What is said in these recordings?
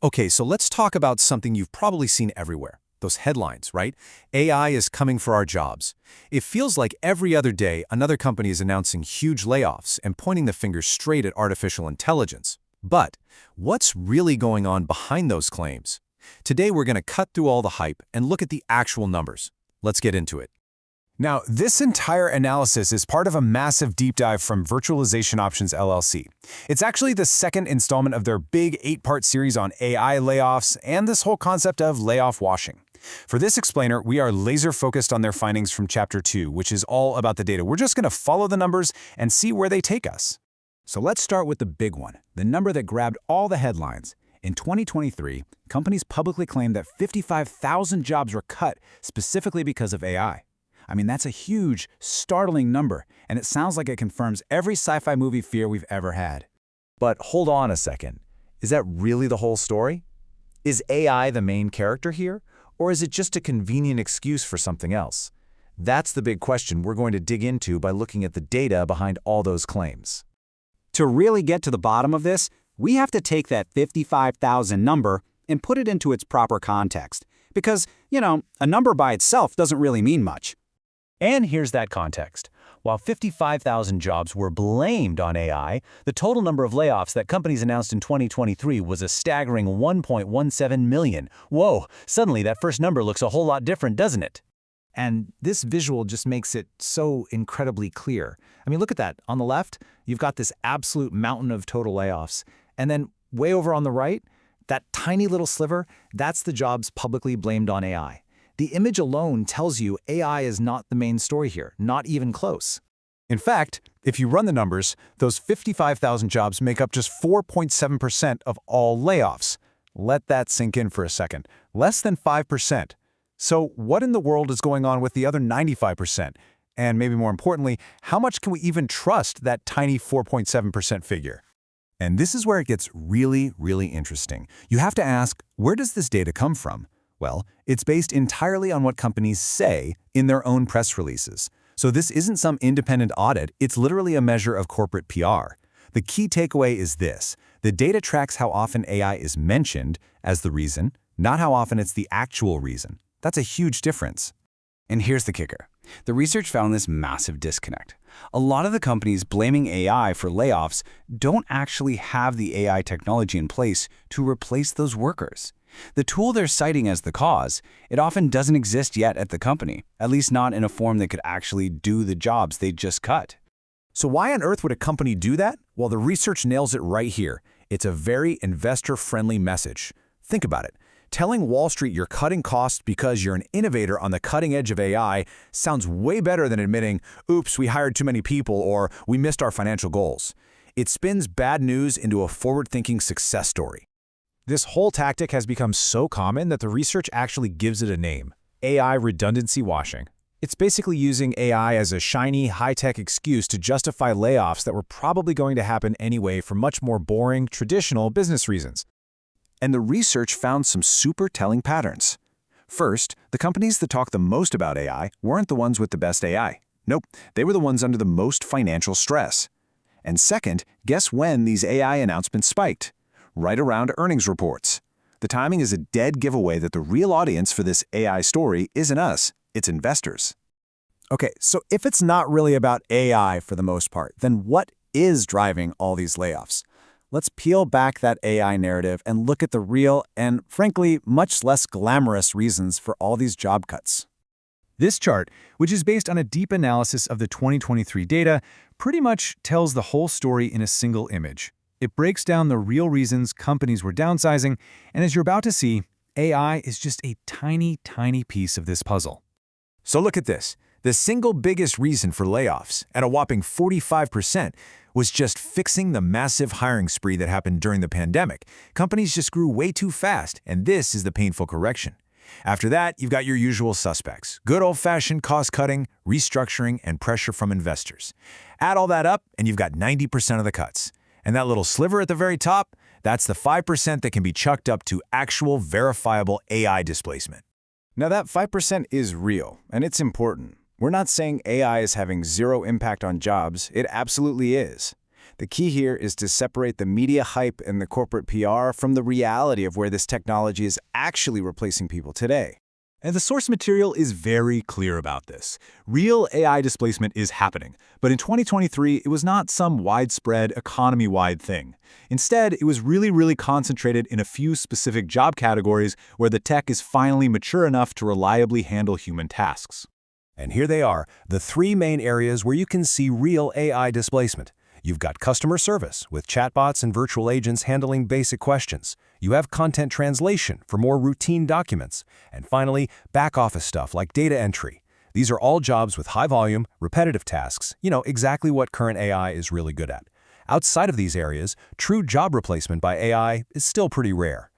Okay, so let's talk about something you've probably seen everywhere. Those headlines, right? AI is coming for our jobs. It feels like every other day another company is announcing huge layoffs and pointing the finger straight at artificial intelligence. But what's really going on behind those claims? Today we're going to cut through all the hype and look at the actual numbers. Let's get into it. Now, this entire analysis is part of a massive deep dive from Virtualization Options LLC. It's actually the second installment of their big 8-part series on AI layoffs and this whole concept of layoff washing. For this explainer, we are laser-focused on their findings from Chapter 2, which is all about the data. We're just going to follow the numbers and see where they take us. So let's start with the big one, the number that grabbed all the headlines. In 2023, companies publicly claimed that 55,000 jobs were cut specifically because of AI. I mean, that's a huge, startling number, and it sounds like it confirms every sci-fi movie fear we've ever had. But hold on a second. Is that really the whole story? Is AI the main character here, or is it just a convenient excuse for something else? That's the big question we're going to dig into by looking at the data behind all those claims. To really get to the bottom of this, we have to take that 55,000 number and put it into its proper context. Because, a number by itself doesn't really mean much. And here's that context. While 55,000 jobs were blamed on AI, the total number of layoffs that companies announced in 2023 was a staggering 1.17 million. Whoa, suddenly that first number looks a whole lot different, doesn't it? And this visual just makes it so incredibly clear. I mean, look at that. On the left, you've got this absolute mountain of total layoffs. And then way over on the right, that tiny little sliver, that's the jobs publicly blamed on AI. The image alone tells you AI is not the main story here, not even close. In fact, if you run the numbers, those 55,000 jobs make up just 4.7% of all layoffs. Let that sink in for a second. Less than 5%. So what in the world is going on with the other 95%? And maybe more importantly, how much can we even trust that tiny 4.7% figure? And this is where it gets really, really interesting. You have to ask, where does this data come from? Well, it's based entirely on what companies say in their own press releases. So this isn't some independent audit, it's literally a measure of corporate PR. The key takeaway is this: the data tracks how often AI is mentioned as the reason, not how often it's the actual reason. That's a huge difference. And here's the kicker. The research found this massive disconnect. A lot of the companies blaming AI for layoffs don't actually have the AI technology in place to replace those workers. The tool they're citing as the cause, it often doesn't exist yet at the company, at least not in a form that could actually do the jobs they just cut. So why on earth would a company do that? Well, the research nails it right here. It's a very investor-friendly message. Think about it. Telling Wall Street you're cutting costs because you're an innovator on the cutting edge of AI sounds way better than admitting, oops, we hired too many people, or we missed our financial goals. It spins bad news into a forward-thinking success story. This whole tactic has become so common that the research actually gives it a name: AI redundancy washing. It's basically using AI as a shiny, high-tech excuse to justify layoffs that were probably going to happen anyway for much more boring, traditional business reasons. And the research found some super telling patterns. First, the companies that talk the most about AI weren't the ones with the best AI. Nope, they were the ones under the most financial stress. And second, guess when these AI announcements spiked? Right around earnings reports. The timing is a dead giveaway that the real audience for this AI story isn't us, it's investors. Okay, so if it's not really about AI for the most part, then what is driving all these layoffs? Let's peel back that AI narrative and look at the real and, frankly, much less glamorous reasons for all these job cuts. This chart, which is based on a deep analysis of the 2023 data, pretty much tells the whole story in a single image. It breaks down the real reasons companies were downsizing, and as you're about to see, AI is just a tiny, tiny piece of this puzzle. So look at this. The single biggest reason for layoffs, at a whopping 45%, was just fixing the massive hiring spree that happened during the pandemic. Companies just grew way too fast, and this is the painful correction. After that, you've got your usual suspects: good old-fashioned cost-cutting, restructuring, and pressure from investors. Add all that up, and you've got 90% of the cuts. And that little sliver at the very top, that's the 5% that can be chucked up to actual verifiable AI displacement. Now that 5% is real, and it's important. We're not saying AI is having zero impact on jobs. It absolutely is. The key here is to separate the media hype and the corporate PR from the reality of where this technology is actually replacing people today. And the source material is very clear about this. Real AI displacement is happening, but in 2023, it was not some widespread, economy-wide thing. Instead, it was really concentrated in a few specific job categories where the tech is finally mature enough to reliably handle human tasks. And here they are, the three main areas where you can see real AI displacement. You've got customer service, with chatbots and virtual agents handling basic questions. You have content translation for more routine documents. And finally, back-office stuff like data entry. These are all jobs with high volume, repetitive tasks, exactly what current AI is really good at. Outside of these areas, true job replacement by AI is still pretty rare.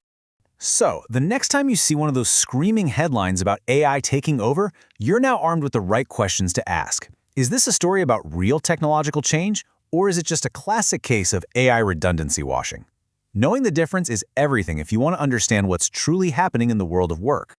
So, the next time you see one of those screaming headlines about AI taking over, you're now armed with the right questions to ask. Is this a story about real technological change? Or is it just a classic case of AI redundancy washing? Knowing the difference is everything if you want to understand what's truly happening in the world of work.